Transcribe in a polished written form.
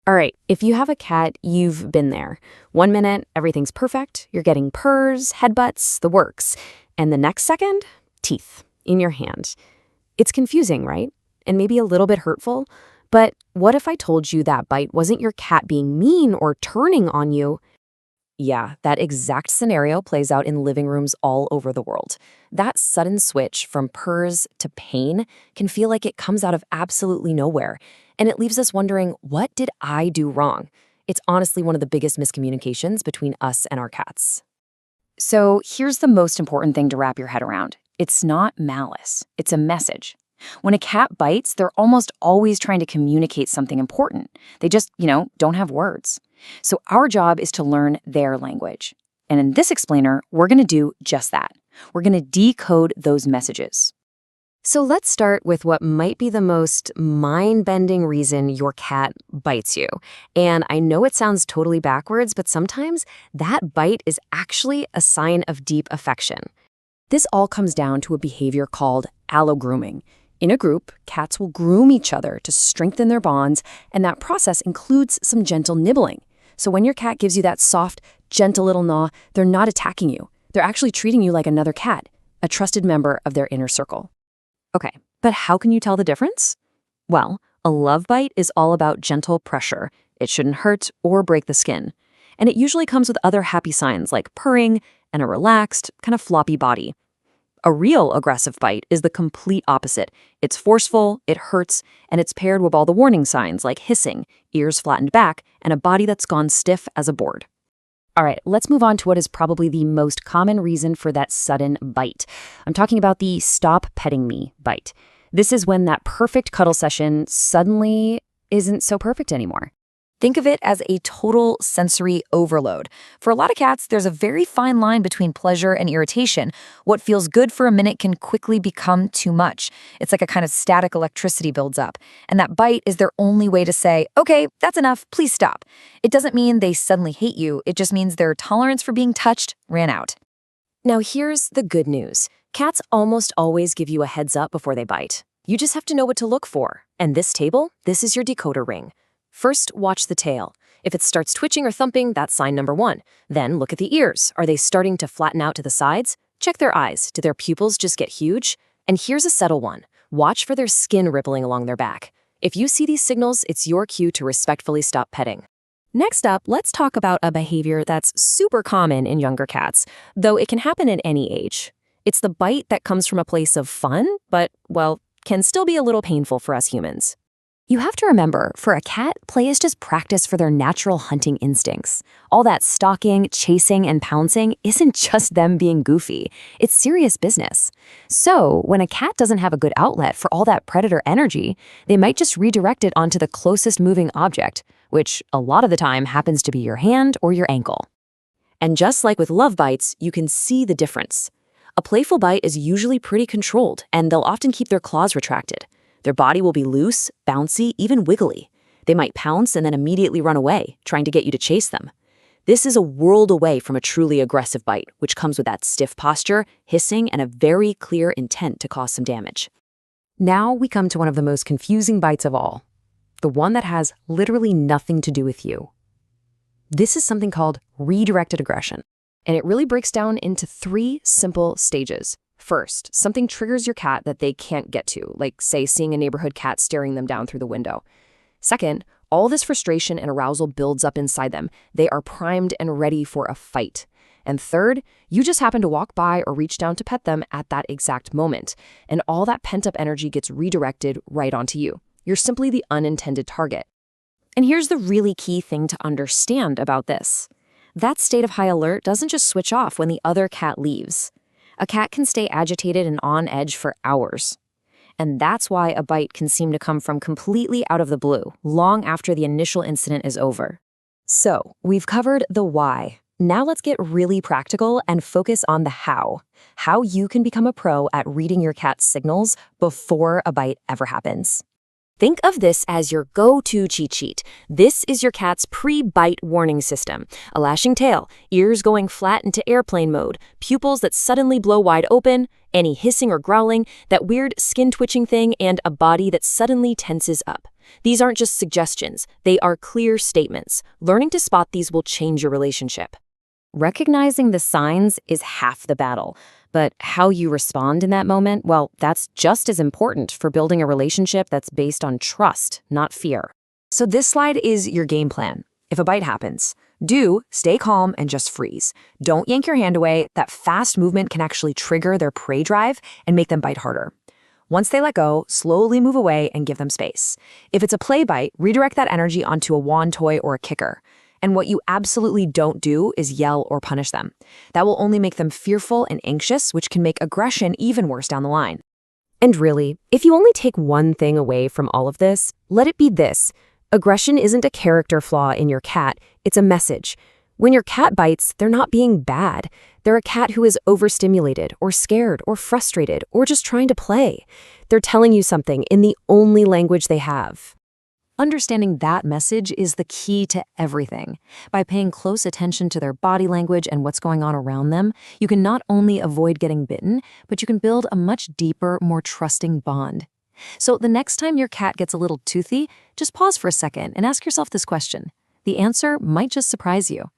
All right, if you have a cat, you've been there. 1 minute, everything's perfect. You're getting purrs, headbutts, the works. And the next second, teeth in your hand. It's confusing, right? And maybe a little bit hurtful. But what if I told you that bite wasn't your cat being mean or turning on you? Yeah, that exact scenario plays out in living rooms all over the world. That sudden switch from purrs to pain can feel like it comes out of absolutely nowhere, and it leaves us wondering, what did I do wrong? It's honestly one of the biggest miscommunications between us and our cats. So here's the most important thing to wrap your head around. It's not malice, it's a message. When a cat bites, they're almost always trying to communicate something important. They just, don't have words. So our job is to learn their language. And in this explainer, we're going to do just that. We're going to decode those messages. So let's start with what might be the most mind-bending reason your cat bites you. And I know it sounds totally backwards, but sometimes that bite is actually a sign of deep affection. This all comes down to a behavior called allo-grooming. In a group, cats will groom each other to strengthen their bonds, and that process includes some gentle nibbling. So when your cat gives you that soft, gentle little gnaw, they're not attacking you. They're actually treating you like another cat, a trusted member of their inner circle. Okay, but how can you tell the difference? Well, a love bite is all about gentle pressure. It shouldn't hurt or break the skin. And it usually comes with other happy signs like purring and a relaxed, kind of floppy body. A real aggressive bite is the complete opposite. It's forceful, it hurts, and it's paired with all the warning signs like hissing, ears flattened back, and a body that's gone stiff as a board. All right, let's move on to what is probably the most common reason for that sudden bite. I'm talking about the stop petting me bite. This is when that perfect cuddle session suddenly isn't so perfect anymore. Think of it as a total sensory overload. For a lot of cats, there's a very fine line between pleasure and irritation. What feels good for a minute can quickly become too much. It's like a kind of static electricity builds up. And that bite is their only way to say, okay, that's enough, please stop. It doesn't mean they suddenly hate you. It just means their tolerance for being touched ran out. Now here's the good news. Cats almost always give you a heads up before they bite. You just have to know what to look for. And this table, this is your decoder ring. First, watch the tail. If it starts twitching or thumping, that's sign number 1. Then look at the ears. Are they starting to flatten out to the sides? Check their eyes. Do their pupils just get huge? And here's a subtle one. Watch for their skin rippling along their back. If you see these signals, it's your cue to respectfully stop petting. Next up, let's talk about a behavior that's super common in younger cats, though it can happen at any age. It's the bite that comes from a place of fun, but, well, can still be a little painful for us humans. You have to remember, for a cat, play is just practice for their natural hunting instincts. All that stalking, chasing, and pouncing isn't just them being goofy. It's serious business. So, when a cat doesn't have a good outlet for all that predator energy, they might just redirect it onto the closest moving object, which a lot of the time happens to be your hand or your ankle. And just like with love bites, you can see the difference. A playful bite is usually pretty controlled, and they'll often keep their claws retracted. Their body will be loose, bouncy, even wiggly. They might pounce and then immediately run away, trying to get you to chase them. This is a world away from a truly aggressive bite, which comes with that stiff posture, hissing, and a very clear intent to cause some damage. Now we come to one of the most confusing bites of all, the one that has literally nothing to do with you. This is something called redirected aggression, and it really breaks down into 3 simple stages. First, something triggers your cat that they can't get to, like, say, seeing a neighborhood cat staring them down through the window. Second, all this frustration and arousal builds up inside them. They are primed and ready for a fight. And third, you just happen to walk by or reach down to pet them at that exact moment, and all that pent-up energy gets redirected right onto you. You're simply the unintended target. And here's the really key thing to understand about this. That state of high alert doesn't just switch off when the other cat leaves. A cat can stay agitated and on edge for hours. And that's why a bite can seem to come from completely out of the blue, long after the initial incident is over. So, we've covered the why. Now let's get really practical and focus on the how. How you can become a pro at reading your cat's signals before a bite ever happens. Think of this as your go-to cheat sheet. This is your cat's pre-bite warning system. A lashing tail, ears going flat into airplane mode, pupils that suddenly blow wide open, any hissing or growling, that weird skin-twitching thing, and a body that suddenly tenses up. These aren't just suggestions, they are clear statements. Learning to spot these will change your relationship. Recognizing the signs is half the battle, but how you respond in that moment, well, that's just as important for building a relationship that's based on trust, not fear. So this slide is your game plan. If a bite happens, stay calm and just freeze. Don't yank your hand away. That fast movement can actually trigger their prey drive and make them bite harder. Once they let go, slowly move away and give them space. If it's a play bite, redirect that energy onto a wand toy or a kicker. And what you absolutely don't do is yell or punish them. That will only make them fearful and anxious, which can make aggression even worse down the line. And really, if you only take one thing away from all of this, let it be this. Aggression isn't a character flaw in your cat, it's a message. When your cat bites, they're not being bad. They're a cat who is overstimulated or scared or frustrated or just trying to play. They're telling you something in the only language they have. Understanding that message is the key to everything. By paying close attention to their body language and what's going on around them, you can not only avoid getting bitten, but you can build a much deeper, more trusting bond. So the next time your cat gets a little toothy, just pause for a second and ask yourself this question. The answer might just surprise you.